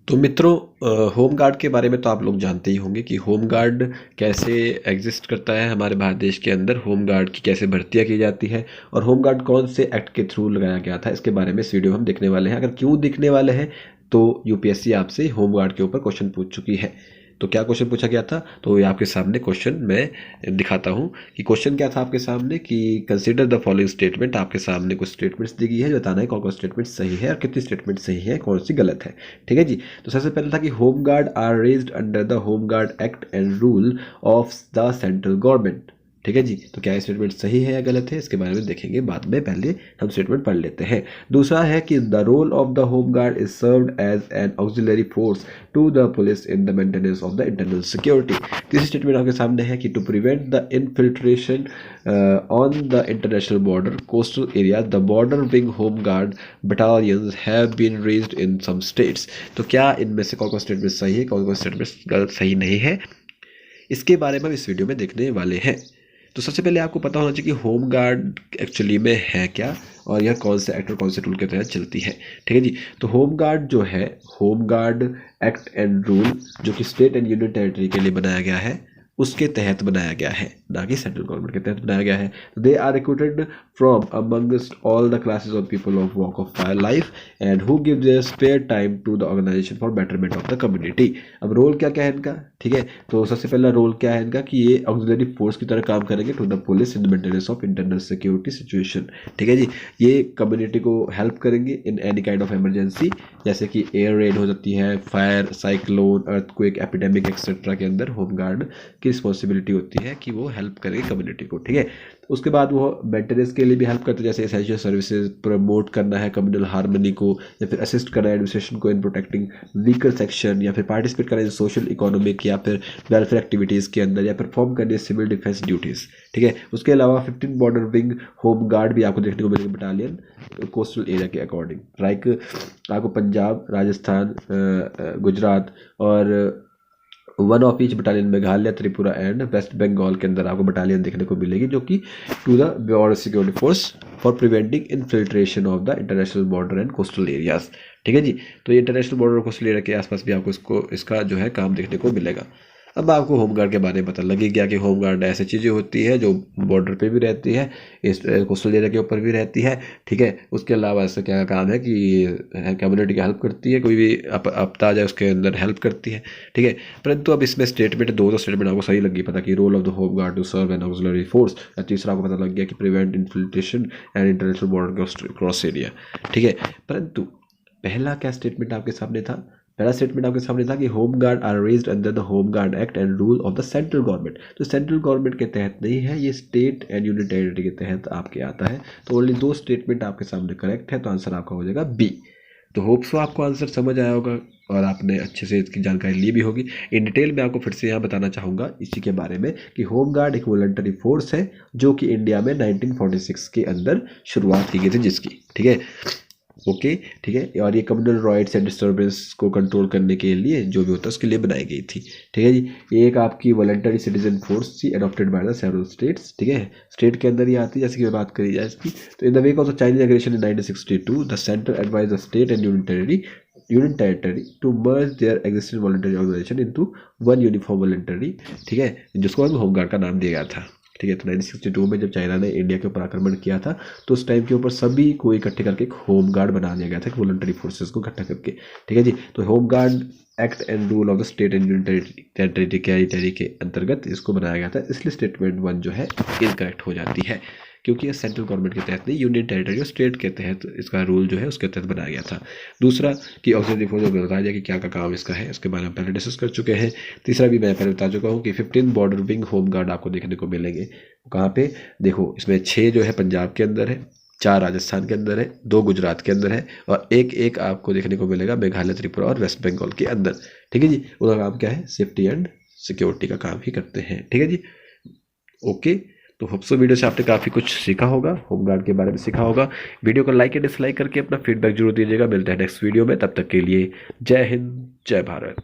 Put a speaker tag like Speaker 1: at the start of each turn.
Speaker 1: तो मित्रों, home guard के बारे में तो आप लोग जानते ही होंगे कि होम गार्ड कैसे एग्जिस्ट करता है हमारे भारत देश के अंदर। होम गार्ड की कैसे भर्तियां की जाती है और होम गार्ड कौन से एक्ट के थ्रू लगाया गया था, इसके बारे में इस वीडियो में हम देखने वाले हैं। अगर क्यों दिखने वाले हैं तो यूपीएससी आपसे होम गार्ड के ऊपर क्वेश्चन पूछ चुकी है। तो क्या क्वेश्चन पूछा गया था, तो ये आपके सामने क्वेश्चन मैं दिखाता हूँ कि क्वेश्चन क्या था आपके सामने कि कंसीडर द फॉलोइंग स्टेटमेंट। आपके सामने कुछ स्टेटमेंट्स दी गई है, जो बताना है कौन कौन स्टेटमेंट सही है और कितनी स्टेटमेंट सही है, कौन सी गलत है। ठीक है जी। तो सबसे पहले था कि home guard are raised under the home guard act and rule of the central government. ठीक है जी। तो क्या स्टेटमेंट सही है या गलत है, इसके बारे में देखेंगे बाद में, पहले हम स्टेटमेंट पढ़ लेते हैं। दूसरा है कि the role of the home guard is served as an auxiliary force to the police in the maintenance of the internal security. तीसरी स्टेटमेंट आपके सामने है कि to prevent the infiltration on the international border coastal area the border wing home guard battalions have been raised in some states. तो क्या इनमें से कौन कौन स्टेटमेंट सही है, कौन कौन स्टेटमेंट गलत सही नहीं है, इसके बारे में हम इस वीडियो में देखने वाले हैं। तो सबसे पहले आपको पता होना चाहिए कि होम गार्ड एक्चुअली में है क्या और यह कौन से एक्ट और कौन से रूल के तहत चलती है। ठीक है जी। तो होम गार्ड जो है, home guard act and rule जो कि स्टेट एंड यूनियन टेरिटरी के लिए बनाया गया है, उसके तहत बनाया गया है, ना कि सेंट्रल गवर्नमेंट के तहत बनाया गया है। They are recruited from amongst all the classes of people of walk of fire life and who give their spare time to the organisation for betterment of the community. अब role क्या क्या है इनका, ठीक है। तो सबसे पहला रोल क्या है इनका कि ये ऑक्सिलरी फोर्स की तरह काम करेंगे to the police in the maintenance of internal security situation. ठीक है जी। ये कम्युनिटी को हेल्प करेंगे in any kind of emergency, जैसे कि एयर रेड हो जाती है, fire, cyclone, earthquake, epidemic etcetera के अंदर होम गार्ड की रिस्पॉन्सिबिलिटी होती है कि वो हेल्प करेगी कम्युनिटी को। ठीक है। उसके बाद वो मेंटेनेंस के लिए भी हेल्प करते हैं, जैसे एसेंशियल सर्विसेज, प्रमोट करना है कम्युनल हार्मनी को, या फिर असिस्ट करना है एडमिनिस्ट्रेशन को इन प्रोटेक्टिंग वीकर सेक्शन, या फिर पार्टिसिपेट करना है सोशल इकोनॉमिक या फिर वेलफेयर एक्टिविटीज़ के अंदर, या परफॉर्म करनी है सिविल डिफेंस ड्यूटीज़। ठीक है। उसके अलावा 15 बॉर्डर विंग होम गार्ड भी आपको देखने को मिलेंगे बटालियन कोस्टल एरिया के अकॉर्डिंग। लाइक आपको पंजाब, राजस्थान, गुजरात और one of each battalion Meghalaya, Tripura and West Bengal के अंदर आपको बटालियन देखने को मिलेगी, जो कि to the border security force for preventing infiltration of the international border and coastal areas. ठीक है जी। तो ये इंटरनेशनल बॉर्डर और कोस्टल एरिया के आसपास भी आपको इसका जो है काम देखने को मिलेगा। अब आपको होम गार्ड के बारे में पता लगी गया कि होम गार्ड ऐसी चीज़ें होती है जो बॉर्डर पे भी रहती है, इस कोस्टल एरिया के ऊपर भी रहती है। ठीक है। उसके अलावा इसका क्या काम है कि कम्युनिटी की हेल्प करती है, कोई भी आपदा आ जाए उसके अंदर हेल्प करती है। ठीक है। परंतु अब इसमें स्टेटमेंट दो स्टेटमेंट आपको सही लगी, पता कि role of the home guard to serve an auxiliary force, या तीसरा आपको पता लग गया कि prevent infiltration and international border cross area. ठीक है। परंतु पहला क्या स्टेटमेंट आपके सामने था, पहला स्टेटमेंट आपके सामने था कि home guard are raised under the home guard act and rule of the central government. तो सेंट्रल गवर्नमेंट के तहत नहीं है, ये स्टेट एंड यूनियन टेरिटरी के तहत आपके आता है। तो ओनली दो स्टेटमेंट आपके सामने करेक्ट है, तो आंसर आपका हो जाएगा बी। तो होप सो आपको आंसर समझ आया होगा और आपने अच्छे से इसकी जानकारी ली भी होगी। इन डिटेल में आपको फिर से यहाँ बताना चाहूँगा इसी के बारे में कि होम गार्ड एक वॉलंटरी फोर्स है जो कि इंडिया में 1946 के अंदर शुरुआत की गई थी जिसकी। ठीक है। ओके। ठीक है। और ये कम्युनल राइट्स एंड डिस्टर्बेंस को कंट्रोल करने के लिए जो भी होता है उसके लिए बनाई गई थी। ठीक है जी। ये एक आपकी वॉलंटरी सिटीजन फोर्स थी adopted by the several states. ठीक है। स्टेट के अंदर ही आती है, जैसे कि बात करी जाए इसकी। तो in the wake of the Chinese aggression in 1962 the centre advise the state and union territory to merge their existing voluntary organisation into one uniform voluntary. ठीक है। जिसको होम गार्ड का नाम दिया गया था। ठीक है। तो 1962 में जब चाइना ने इंडिया के ऊपर आक्रमण किया था तो उस टाइम के ऊपर सभी को इकट्ठे करके एक होम गार्ड बना दिया गया था, वॉलंटरी फोर्सेस को इकट्ठा करके। ठीक है जी। तो home guard act and rule of the state and union territory के अंतर्गत इसको बनाया गया था, इसलिए स्टेटमेंट 1 जो है इनकरेक्ट हो जाती है, क्योंकि ये सेंट्रल गवर्नमेंट के तहत नहीं, यूनियन टेरिटरी और स्टेट के तहत इसका रूल जो है उसके तहत बनाया गया था। दूसरा कि ऑक्सिलरी फोर्स जो बताया जाए कि क्या का काम इसका है, उसके बारे में पहले डिस्कस कर चुके हैं। तीसरा भी मैं पहले बता चुका हूँ कि 15 बॉर्डर विंग होम गार्ड आपको देखने को मिलेंगे। कहाँ पे देखो, इसमें 6 जो है पंजाब के अंदर है, 4 राजस्थान के अंदर है, 2 गुजरात के अंदर है और एक आपको देखने को मिलेगा मेघालय, त्रिपुरा और वेस्ट बंगाल के अंदर। ठीक है जी। उनका काम क्या है, सेफ्टी एंड सिक्योरिटी का काम ही करते हैं। ठीक है जी। ओके। तो होप्सो वीडियो से आपने काफ़ी कुछ सीखा होगा, होम गार्ड के बारे में सीखा होगा। वीडियो को लाइक या डिसलाइक करके अपना फीडबैक जरूर दीजिएगा। मिलते हैं नेक्स्ट वीडियो में, तब तक के लिए जय हिंद, जय भारत।